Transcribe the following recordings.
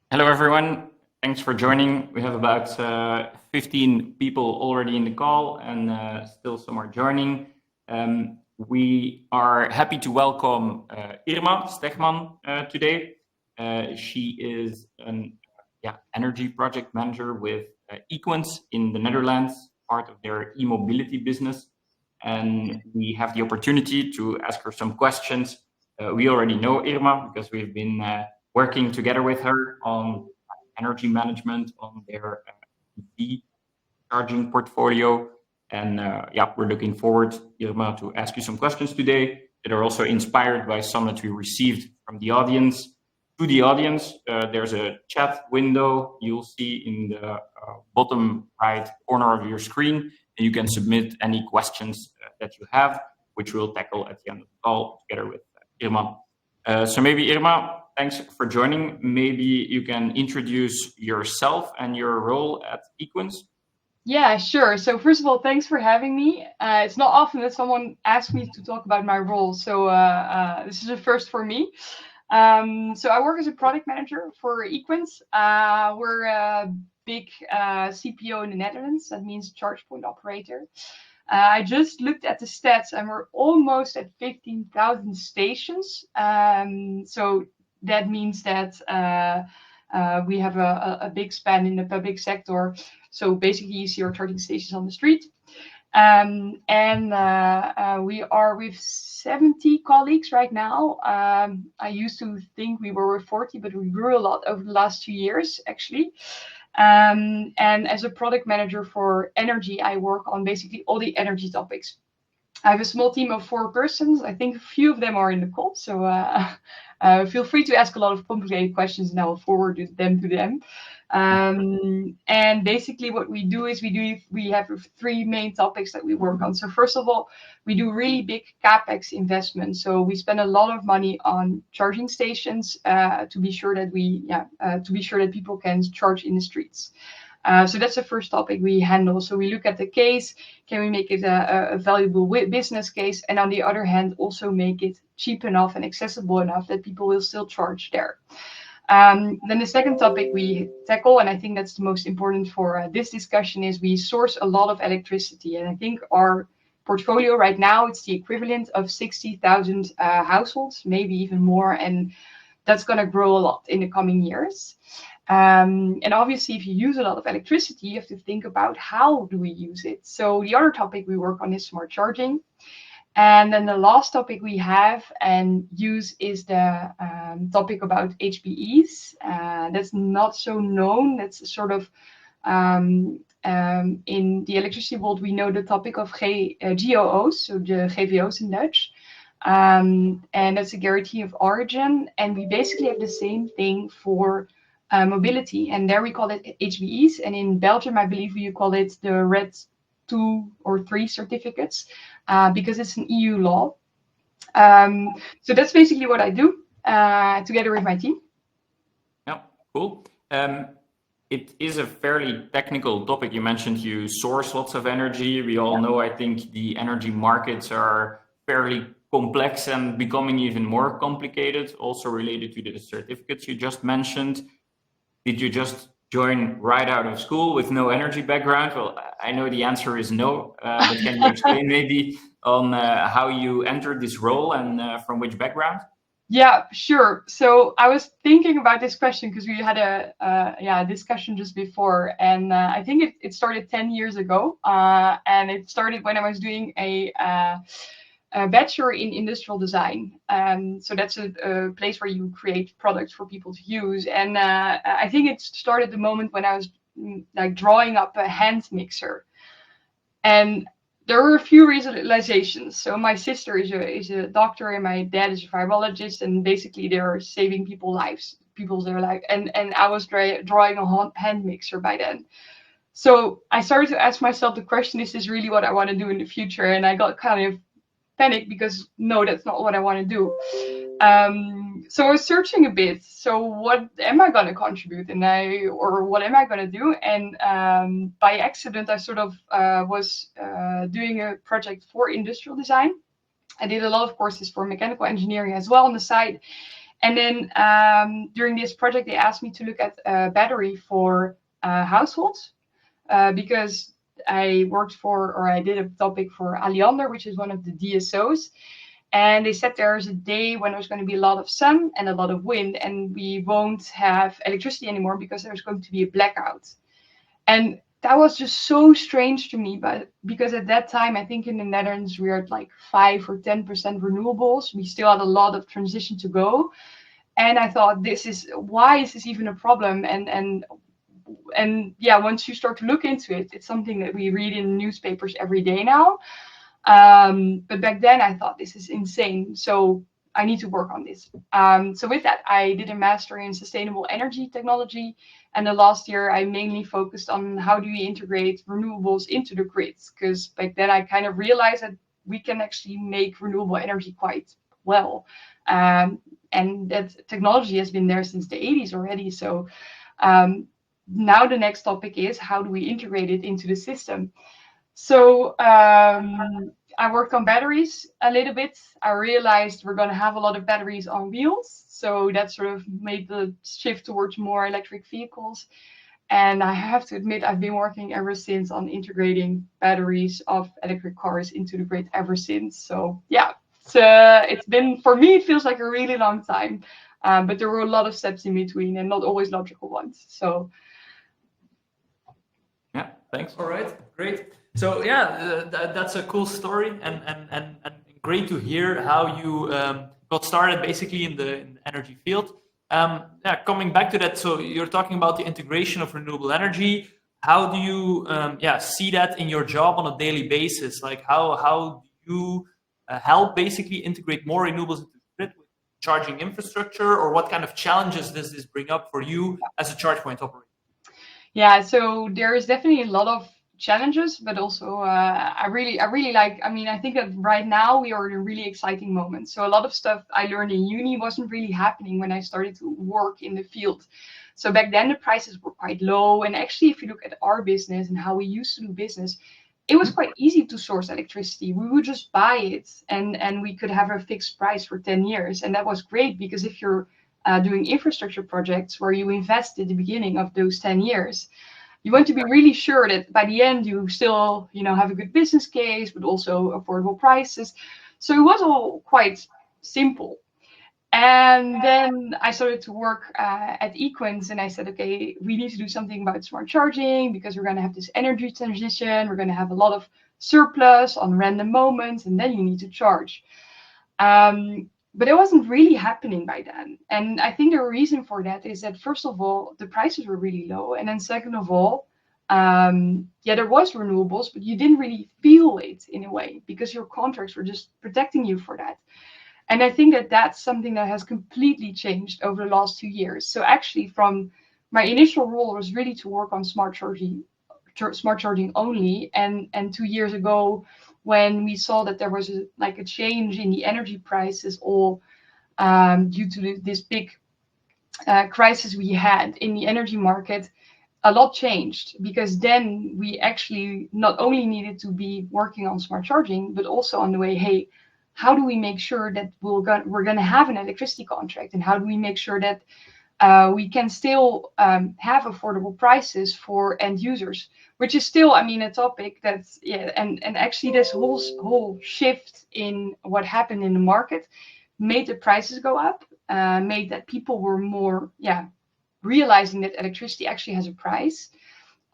Hello, everyone. Thanks for joining. We have about 15 people already in the call and still some are joining. We are happy to welcome Irma Stegmann today. She is an energy project manager with Equance in the Netherlands, part of their e-mobility business. And we have the opportunity to ask her some questions. We already know Irma because we've been working together with her on energy management on their EV charging portfolio. And we're looking forward, Irma, to ask you some questions today that are also inspired by some that we received from the audience. To the audience, there's a chat window you'll see in the bottom right corner of your screen, and you can submit any questions that you have, which we'll tackle at the end of the call together with Irma. So maybe Irma, thanks for joining. Maybe you can introduce yourself and your role at Equance. Yeah, sure. So first of all, thanks for having me. It's not often that someone asks me to talk about my role, so this is a first for me. So I work as a product manager for Equance. We're a big CPO in the Netherlands. That means charge point operator. I just looked at the stats, and we're almost at 15,000 stations. So that means that we have a big span in the public sector. So basically, you see our charging stations on the street. We are with 70 colleagues right now. I used to think we were with 40, but we grew a lot over the last 2 years, actually. And as a product manager for energy, I work on basically all the energy topics. I have a small team of 4 persons. I think a few of them are in the call, so feel free to ask a lot of complicated questions, and I will forward them to them. And basically, what we do is we have 3 main topics that we work on. So first of all, we do really big capex investments. So we spend a lot of money on charging stations to be sure that people can charge in the streets. So that's the first topic we handle. So we look at the case, can we make it a valuable business case? And on the other hand, also make it cheap enough and accessible enough that people will still charge there. Then the second topic we tackle, and I think that's the most important for this discussion, is we source a lot of electricity. And I think our portfolio right now, it's the equivalent of 60,000 households, maybe even more. And that's going to grow a lot in the coming years. And obviously, if you use a lot of electricity, you have to think about how do we use it. So the other topic we work on is smart charging. And then the last topic we have and use is the topic about HPEs. That's not so known. That's sort of in the electricity world, we know the topic of GOOs, so the GVO's in Dutch. And that's a guarantee of origin. And we basically have the same thing for mobility. And there we call it HPEs. And in Belgium, I believe you call it the RED 2 or 3 certificates because it's an EU law. So that's basically what I do together with my team. Yeah, cool. It is a fairly technical topic. You mentioned you source lots of energy. We all know, I think, the energy markets are fairly complex and becoming even more complicated, also related to the certificates you just mentioned. Did you just join right out of school with no energy background? Well, I know the answer is no, but can you explain maybe on how you entered this role and from which background? Yeah, sure. So I was thinking about this question because we had a discussion just before, and I think it started 10 years ago, and it started when I was doing a bachelor in industrial design. So that's a place where you create products for people to use, and I think it started the moment when I was like drawing up a hand mixer, and there were a few realizations. So my sister is a doctor and my dad is a virologist, and basically they're saving people's lives. And I was drawing a hand mixer by then. So I started to ask myself the question, is this really what I want to do in the future? And I got kind of panicked because no, that's not what I want to do. So I was searching a bit. So what am I going to contribute, or what am I going to do? And by accident, I sort of was doing a project for industrial design. I did a lot of courses for mechanical engineering as well on the side. And then during this project, they asked me to look at a battery for households because I did a topic for Alliander, which is one of the DSOs. And they said there's a day when there's going to be a lot of sun and a lot of wind, and we won't have electricity anymore because there's going to be a blackout. And that was just so strange to me, but because at that time, I think in the Netherlands, we were at like 5 or 10% renewables. We still had a lot of transition to go. And I thought, why is this even a problem? And yeah, once you start to look into it, it's something that we read in newspapers every day now. But back then I thought this is insane. So I need to work on this. So with that, I did a master in sustainable energy technology. And the last year I mainly focused on how do we integrate renewables into the grids? Because back then I kind of realized that we can actually make renewable energy quite well. And that technology has been there since the 80s already. So now the next topic is how do we integrate it into the system? So I worked on batteries a little bit. I realized we're going to have a lot of batteries on wheels. So that sort of made the shift towards more electric vehicles. And I have to admit, I've been working ever since on integrating batteries of electric cars into the grid ever since. So yeah, it's been, for me, it feels like a really long time. But there were a lot of steps in between and not always logical ones. So yeah, thanks. All right, great. So yeah, that's a cool story and great to hear how you got started basically in the energy field. Yeah, coming back to that, so you're talking about the integration of renewable energy. How do you see that in your job on a daily basis? Like how do you help basically integrate more renewables into the grid with charging infrastructure, or what kind of challenges does this bring up for you as a charge point operator? yeah, so there is definitely a lot of challenges, but also I really like, I mean, I think that right now we are in a really exciting moment. So a lot of stuff I learned in uni wasn't really happening when I started to work in the field. So back then the prices were quite low. And actually, if you look at our business and how we used to do business, it was quite easy to source electricity. We would just buy it and we could have a fixed price for 10 years. And that was great because if you're doing infrastructure projects where you invest at the beginning of those 10 years, you want to be really sure that by the end you still, have a good business case, but also affordable prices. So it was all quite simple. And then I started to work at Equance, and I said, okay, we need to do something about smart charging because we're going to have this energy transition. We're going to have a lot of surplus on random moments, and then you need to charge. But it wasn't really happening by then. And I think the reason for that is that, first of all, the prices were really low. And then second of all, there was renewables, but you didn't really feel it in a way because your contracts were just protecting you for that. And I think that that's something that has completely changed over the last 2 years. So actually, from my initial role was really to work on smart charging only. And 2 years ago, when we saw that there was a change in the energy prices, all due to this big crisis we had in the energy market, a lot changed, because then we actually not only needed to be working on smart charging, but also on the way, hey, how do we make sure that we're going to have an electricity contract, and how do we make sure that we can still have affordable prices for end users, which is still, a topic that's, and actually this whole shift in what happened in the market made the prices go up, made that people were more, realizing that electricity actually has a price.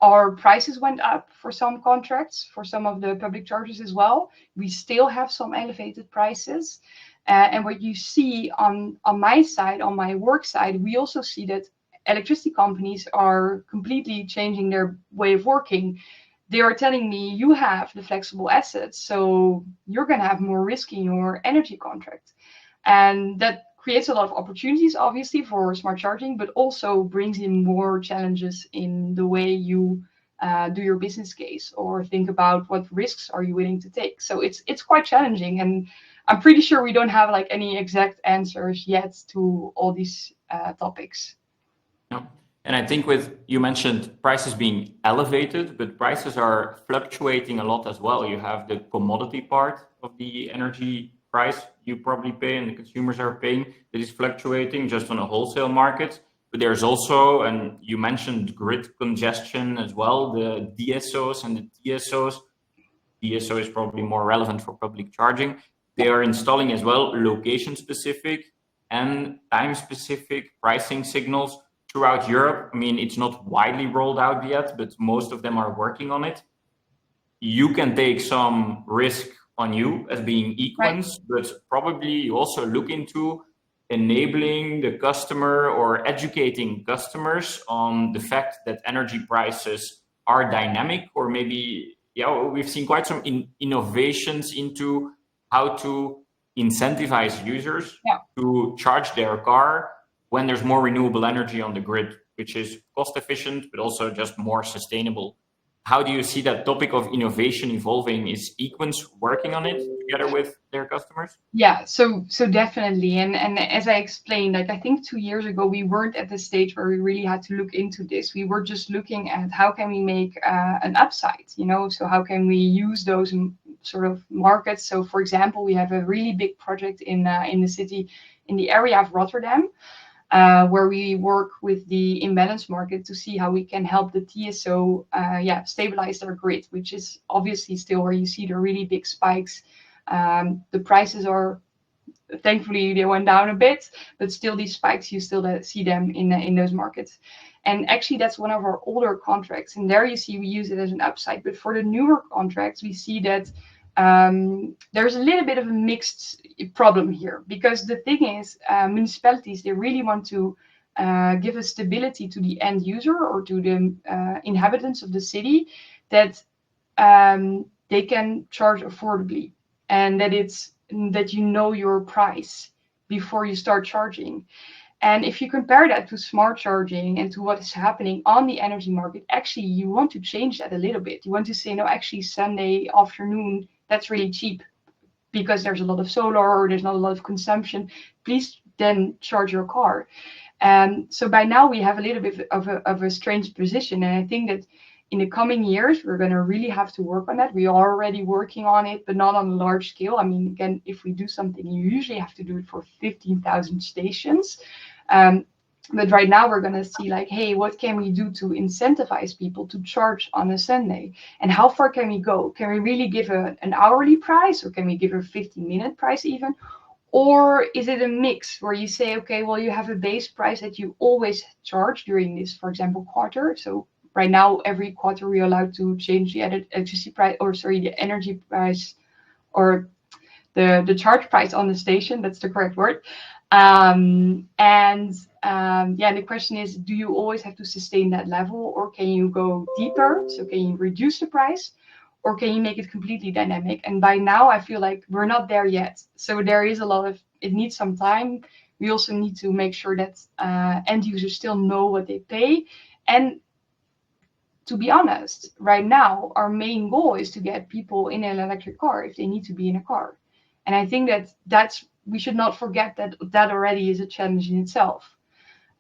Our prices went up for some contracts, for some of the public chargers as well. We still have some elevated prices. And what you see on my side, on my work side, we also see that electricity companies are completely changing their way of working. They are telling me, you have the flexible assets, so you're going to have more risk in your energy contract. And that creates a lot of opportunities, obviously, for smart charging, but also brings in more challenges in the way you do your business case, or think about what risks are you willing to take. So it's quite challenging, and I'm pretty sure we don't have any exact answers yet to all these topics. Yeah. And I think you mentioned prices being elevated, but prices are fluctuating a lot as well. You have the commodity part of the energy price you probably pay and the consumers are paying that is fluctuating just on a wholesale market. But there's also, and you mentioned grid congestion as well, the DSOs and the TSOs. DSO is probably more relevant for public charging. They are installing as well location-specific and time-specific pricing signals throughout Europe. I mean, it's not widely rolled out yet, but most of them are working on it. You can take some risk on you as being Equance, but probably you also look into enabling the customer or educating customers on the fact that energy prices are dynamic, or maybe we've seen quite some innovations into how to incentivize users to charge their car when there's more renewable energy on the grid, which is cost efficient, but also just more sustainable. How do you see that topic of innovation evolving? Is Equance working on it together with their customers? Yeah, so definitely. And as I explained, like I think 2 years ago, we weren't at the stage where we really had to look into this. We were just looking at how can we make an upside, so how can we use those sort of markets. So for example, we have a really big project in the city, in the area of Rotterdam, where we work with the imbalance market to see how we can help the TSO stabilize their grid, which is obviously still where you see the really big spikes. The prices are, thankfully, they went down a bit, but still these spikes, you still see them in those markets. And actually, that's one of our older contracts. And there you see we use it as an upside. But for the newer contracts, we see that there's a little bit of a mixed problem here, because the thing is, municipalities, they really want to give a stability to the end user or to the inhabitants of the city, that they can charge affordably, and that your price before you start charging. And if you compare that to smart charging and to what is happening on the energy market, actually you want to change that a little bit. You want to say, no, actually Sunday afternoon, that's really cheap because there's a lot of solar or there's not a lot of consumption. Please then charge your car. So by now we have a little bit of a strange position. And I think that in the coming years, we're going to really have to work on that. We are already working on it, but not on a large scale. I mean, again, if we do something, you usually have to do it for 15,000 stations. But right now we're going to see like, hey, what can we do to incentivize people to charge on a Sunday? And how far can we go? Can we really give an hourly price, or can we give a 15-minute price even? Or is it a mix where you say, okay, well, you have a base price that you always charge during this, for example, quarter. So right now, every quarter, we're allowed to change the electricity price, the energy price, or the charge price on the station. That's the correct word. The question is, do you always have to sustain that level, or can you go deeper? So can you reduce the price, or can you make it completely dynamic? And by now, I feel like we're not there yet. So there is it needs some time. We also need to make sure that end users still know what they pay. And to be honest, right now, our main goal is to get people in an electric car if they need to be in a car. And I think we should not forget that already is a challenge in itself.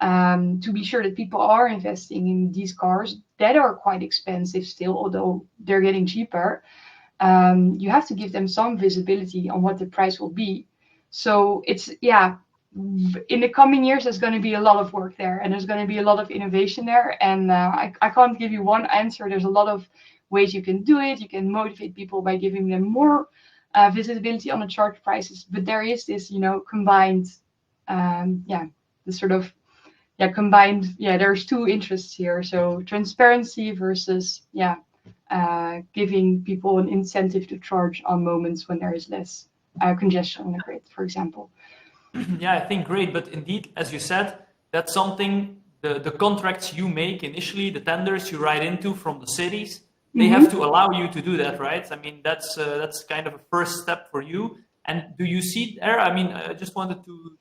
To be sure that people are investing in these cars that are quite expensive still, although they're getting cheaper. You have to give them some visibility on what the price will be. So in the coming years, there's going to be a lot of work there, and there's going to be a lot of innovation there. And I can't give you one answer. There's a lot of ways you can do it. You can motivate people by giving them more visibility on the charge prices. But there is this, combined, there's two interests here. So transparency versus, giving people an incentive to charge on moments when there is less congestion on the grid, for example. Yeah, I think great. But indeed, as you said, that's something, the contracts you make initially, the tenders you write into from the cities, they have to allow you to do that, right? I mean, that's kind of a first step for you. And do you see there? I mean, I just wanted to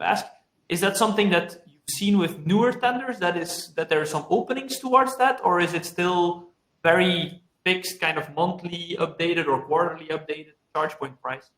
ask, is that something that you've seen with newer tenders, that there are some openings towards that? Or is it still very fixed, kind of monthly updated or quarterly updated charge point price?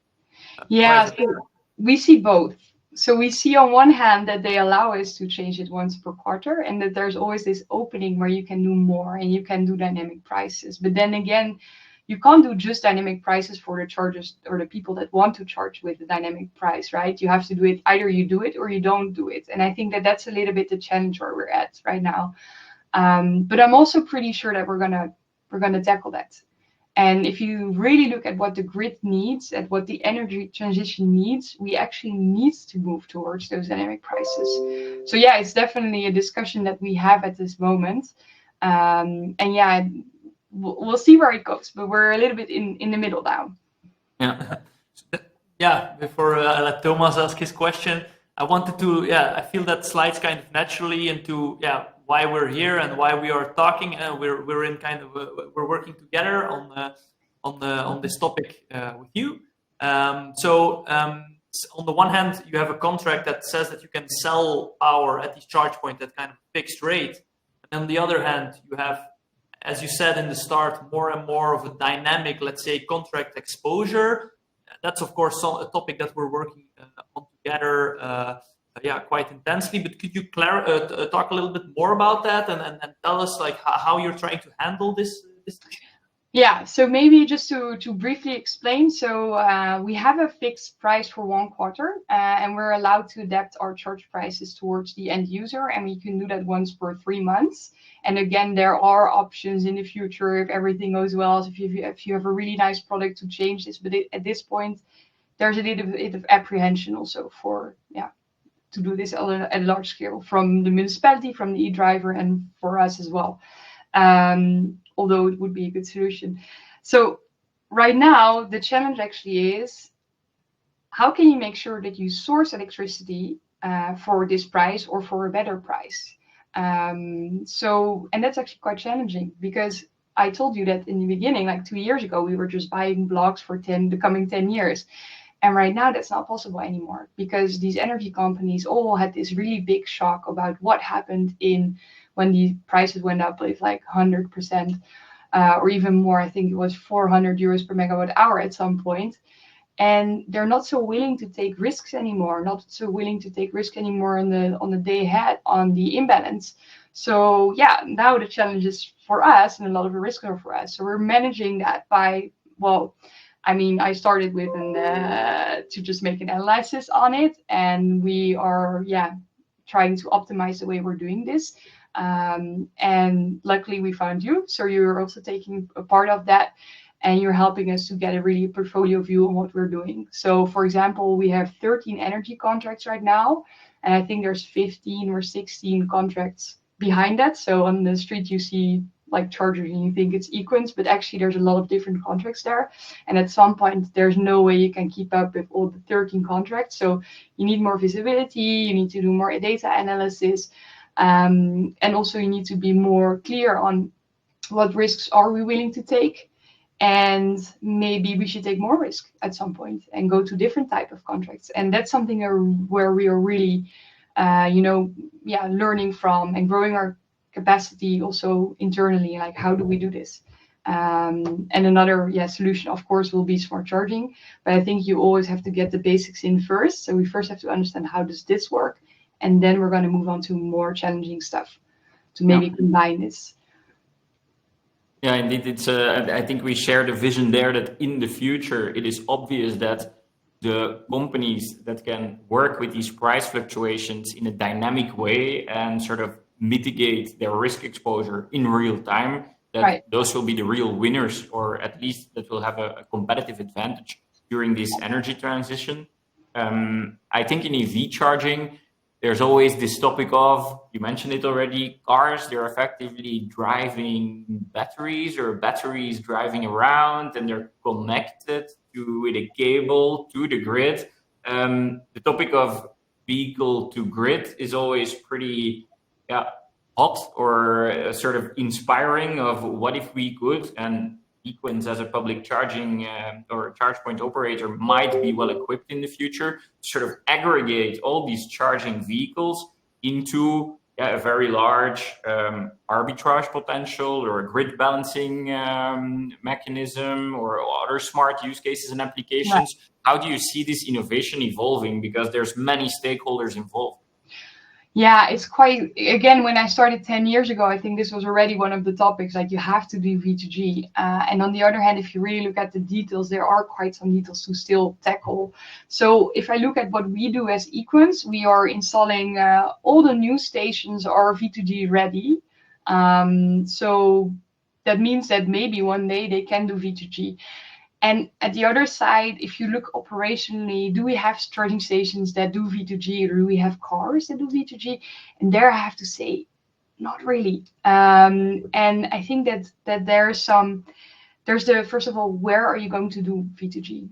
We see both. So we see on one hand that they allow us to change it once per quarter, and that there's always this opening where you can do more and you can do dynamic prices. But then again, you can't do just dynamic prices for the chargers or the people that want to charge with the dynamic price, right? You have to do it, either you do it or you don't do it. And I think that that's a little bit the challenge where we're at right now. But I'm also pretty sure that we're gonna tackle that. And if you really look at what the grid needs, at what the energy transition needs, we actually need to move towards those dynamic prices. So yeah, it's definitely a discussion that we have at this moment. And yeah, we'll see where it goes, but we're a little bit in the middle now. Yeah. Yeah, before I let Thomas ask his question, I wanted to, I feel that slides kind of naturally into, why we're here and why we are talking. We're in kind of we're working together on this topic with you. So on the one hand, you have a contract that says that you can sell power at these charge points at kind of fixed rate. And on the other hand, you have, as you said in the start, more and more of a dynamic, let's say, contract exposure. That's of course a topic that we're working on together. Quite intensely, but could you talk a little bit more about that and tell us like how you're trying to handle this? Yeah, so maybe just to briefly explain. So we have a fixed price for 1 quarter, and we're allowed to adapt our charge prices towards the end user, and we can do that once per 3 months. And again, there are options in the future if everything goes well, if you have a really nice product to change this. But at this point, there's a little bit of apprehension also for to do this at a large scale from the municipality, from the e-driver, and for us as well. Although it would be a good solution. So right now, the challenge actually is, how can you make sure that you source electricity for this price or for a better price? And that's actually quite challenging, because I told you that in the beginning, like 2 years ago, we were just buying blocks for the coming 10 years. And right now, that's not possible anymore, because these energy companies all had this really big shock about what happened when the prices went up with like 100% or even more. I think it was 400 euros per megawatt hour at some point. And they're not so willing to take risks anymore, on the day ahead on the imbalance. So yeah, now the challenge is for us, and a lot of the risks are for us. So we're managing that by, I started with to just make an analysis on it, and we are trying to optimize the way we're doing this. And luckily we found you, so you're also taking a part of that, and you're helping us to get a really portfolio view on what we're doing. So for example, we have 13 energy contracts right now, and I think there's 15 or 16 contracts behind that. So on the street you see like chargers and you think it's Equance, but actually there's a lot of different contracts there. And at some point, there's no way you can keep up with all the 13 contracts. So you need more visibility, you need to do more data analysis. And also you need to be more clear on what risks are we willing to take. And maybe we should take more risk at some point and go to different type of contracts. And that's something where we are really, learning from and growing our capacity also internally, like how do we do this? And another solution, of course, will be smart charging. But I think you always have to get the basics in first. So we first have to understand, how does this work? And then we're going to move on to more challenging stuff to maybe combine this. Yeah, indeed. It's I think we share the vision there that in the future, it is obvious that the companies that can work with these price fluctuations in a dynamic way and sort of mitigate their risk exposure in real time, that those will be the real winners, or at least that will have a competitive advantage during this energy transition. I think in EV charging, there's always this topic of, you mentioned it already, cars, they're effectively driving batteries, or batteries driving around, and they're connected with a cable to the grid. The topic of vehicle to grid is always pretty hot, or sort of inspiring, of what if we could, and Equance as a public charging or charge point operator might be well equipped in the future to sort of aggregate all these charging vehicles into a very large arbitrage potential, or a grid balancing mechanism, or other smart use cases and applications. Right. How do you see this innovation evolving? Because there's many stakeholders involved. Yeah, it's quite, again, when I started 10 years ago, I think this was already one of the topics, like you have to do V2G. And on the other hand, if you really look at the details, there are quite some details to still tackle. So if I look at what we do as Equance, we are installing all the new stations are V2G ready. So that means that maybe one day they can do V2G. And at the other side, if you look operationally, do we have charging stations that do V2G, or do we have cars that do V2G? And there I have to say, not really. And I think that there's the, first of all, where are you going to do V2G?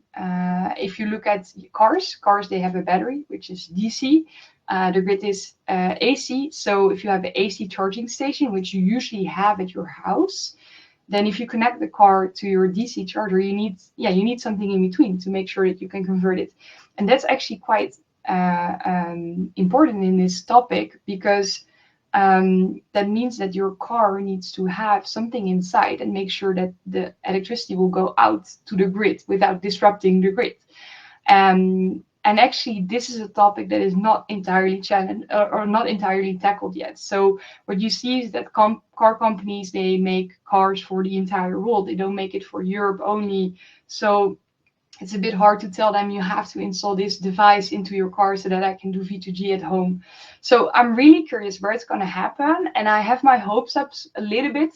If you look at cars, they have a battery, which is DC. The grid is AC. So if you have an AC charging station, which you usually have at your house, then if you connect the car to your DC charger, you need something in between to make sure that you can convert it. And that's actually quite important in this topic, because that means that your car needs to have something inside and make sure that the electricity will go out to the grid without disrupting the grid. And actually, this is a topic that is not entirely challenged or not entirely tackled yet. So what you see is that car companies, they make cars for the entire world. They don't make it for Europe only. So it's a bit hard to tell them you have to install this device into your car so that I can do V2G at home. So I'm really curious where it's going to happen. And I have my hopes up a little bit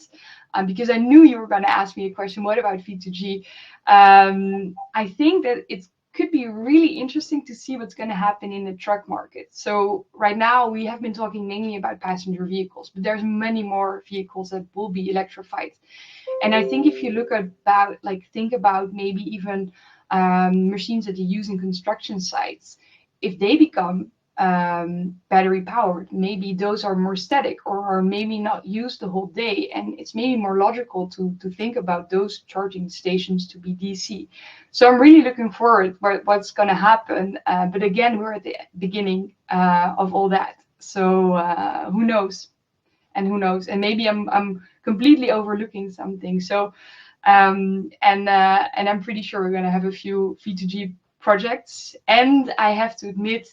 because I knew you were going to ask me a question, what about V2G? I think that it's could be really interesting to see what's going to happen in the truck market. So right now we have been talking mainly about passenger vehicles, but there's many more vehicles that will be electrified. And I think if you look about, think about maybe even machines that you use in construction sites, if they become battery powered, maybe those are more static or are maybe not used the whole day, and it's maybe more logical to think about those charging stations to be DC. So I'm really looking forward what's going to happen, but again, we're at the beginning of all that, so who knows, and maybe I'm completely overlooking something. So and I'm pretty sure we're going to have a few V2G projects, and I have to admit,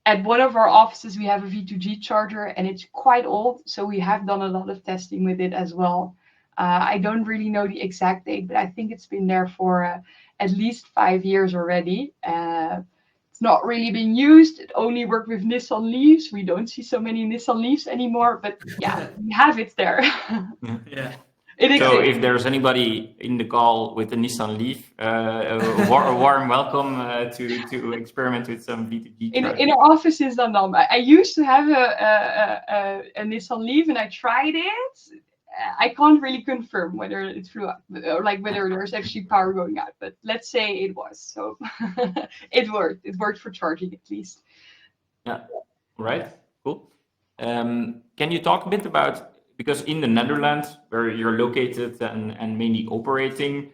at one of our offices, we have a V2G charger, and it's quite old, so we have done a lot of testing with it as well. I don't really know the exact date, but I think it's been there for at least 5 years already. It's not really been used. It only worked with Nissan Leafs. We don't see so many Nissan Leafs anymore, but yeah, we have it there. Yeah. It exists. So if there's anybody in the call with a Nissan Leaf, a warm welcome to experiment with some V2G charging. In our office in Zandam. I used to have a Nissan Leaf, and I tried it. I can't really confirm whether it flew up, or whether there's actually power going out, but let's say it was. So it worked. It worked for charging at least. Yeah, right. Cool. Can you talk a bit about, because in the Netherlands, where you're located and mainly operating,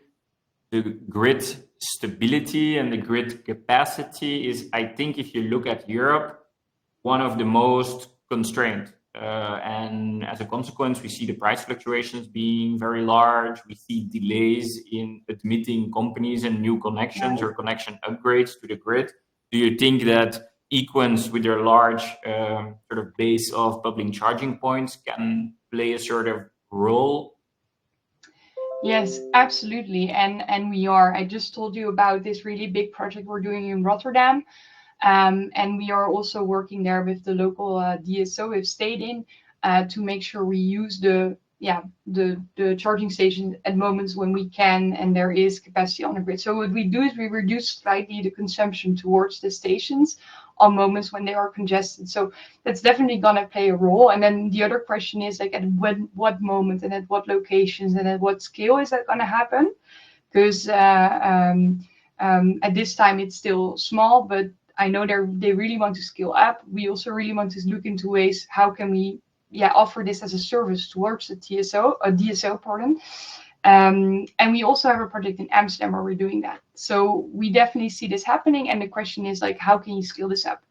the grid stability and the grid capacity is, I think, if you look at Europe, one of the most constrained. And as a consequence, we see the price fluctuations being very large. We see delays in admitting companies and new connections or connection upgrades to the grid. Do you think that Equance, with their large sort of base of public charging points, can play a sort of role? Yes, absolutely. And we are. I just told you about this really big project we're doing in Rotterdam. And we are also working there with the local DSO we've stayed in to make sure we use the charging station at moments when we can and there is capacity on the grid. So what we do is we reduce slightly the consumption towards the stations on moments when they are congested. So that's definitely going to play a role. And then the other question is at what moment and at what locations and at what scale is that going to happen? Because at this time it's still small, but I know they really want to scale up. We also really want to look into ways how can we offer this as a service towards the DSO, pardon. And we also have a project in Amsterdam where we're doing that. So we definitely see this happening. And the question is how can you scale this up?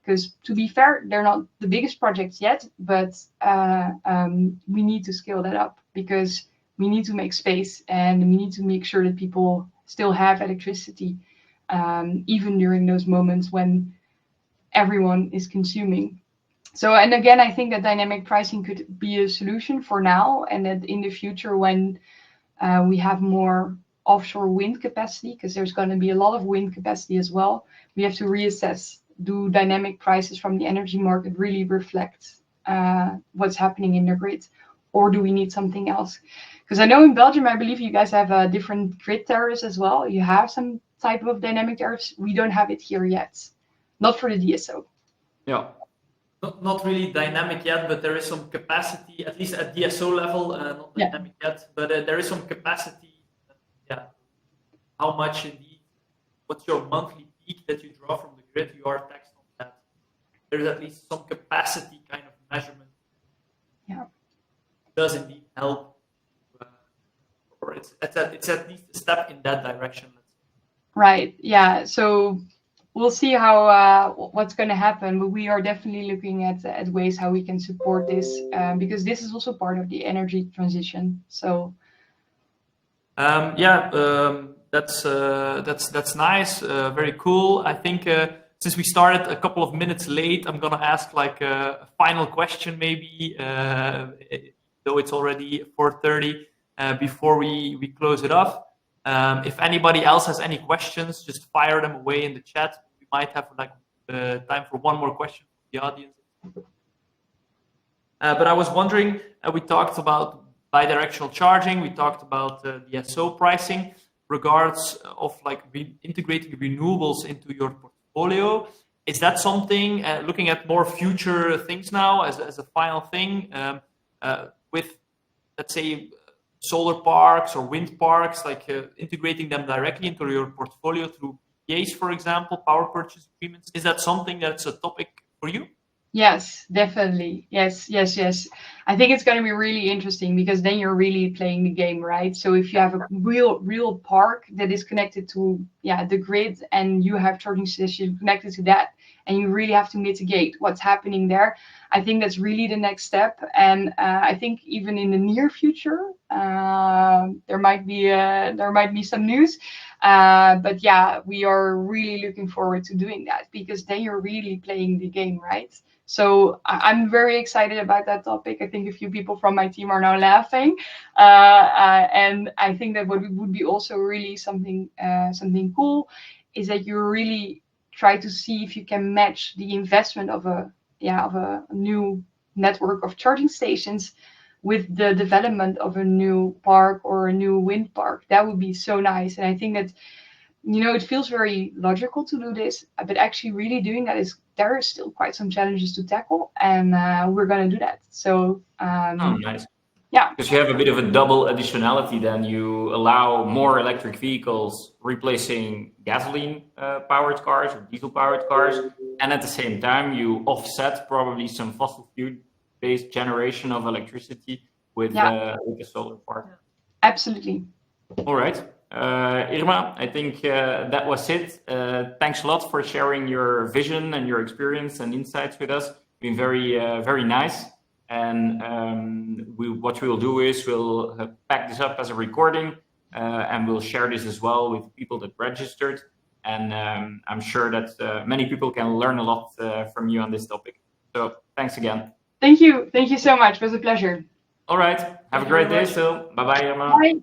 Because to be fair, they're not the biggest projects yet, but we need to scale that up because we need to make space and we need to make sure that people still have electricity, even during those moments when everyone is consuming. So, and again, I think that dynamic pricing could be a solution for now, and that in the future, when we have more offshore wind capacity, because there's going to be a lot of wind capacity as well, we have to reassess, do dynamic prices from the energy market really reflect what's happening in the grid, or do we need something else? Because I know in Belgium, I believe you guys have different grid tariffs as well. You have some type of dynamic tariffs. We don't have it here yet, not for the DSO. Yeah. Not really dynamic yet, but there is some capacity, at least at DSO level, not dynamic yet, but there is some capacity. Yeah. How much indeed, what's your monthly peak that you draw from the grid, you are taxed on that. There's at least some capacity kind of measurement. Yeah. It does indeed help. Or it's at least a step in that direction. Right. Yeah. So we'll see how what's going to happen, but we are definitely looking at ways how we can support this because this is also part of the energy transition. So that's nice. Very cool. I think since we started a couple of minutes late, I'm gonna ask like a final question, maybe, though it's already 4:30. Before we close it off, if anybody else has any questions, just fire them away in the chat. We might have like time for one more question from the audience. But I was wondering, we talked about bidirectional charging, we talked about DSO pricing, regards of like integrating renewables into your portfolio. Is that something, looking at more future things now as a final thing, with, let's say, solar parks or wind parks, like integrating them directly into your portfolio through PPAs, for example, power purchase agreements? Is that something that's a topic for you? yes, definitely. Yes. I think it's going to be really interesting because then you're really playing the game, right? So if you have a real park that is connected to the grid and you have charging stations connected to that, and you really have to mitigate what's happening there, I think that's really the next step. And I think even in the near future, there might be some news. But yeah, we are really looking forward to doing that because then you're really playing the game, right? So I'm very excited about that topic. I think a few people from my team are now laughing, and I think that what would be also really something cool is that you really try to see if you can match the investment of a new network of charging stations with the development of a new park or a new wind park. That would be so nice, and I think that it feels very logical to do this, but actually really doing that there are still quite some challenges to tackle, and we're going to do that. So Nice. yeah, because you have a bit of a double additionality. Then you allow more electric vehicles replacing gasoline powered cars or diesel powered cars, and at the same time you offset probably some fossil fuel based generation of electricity with the solar park. Absolutely. All right. Irma, I think that was it. Thanks a lot for sharing your vision and your experience and insights with us. It's been very nice. And what we will do is we'll pack this up as a recording, and we'll share this as well with people that registered. And I'm sure that many people can learn a lot from you on this topic. So thanks again. Thank you so much. It was a pleasure. All right. Have a great day still. Bye-bye, Irma. Bye.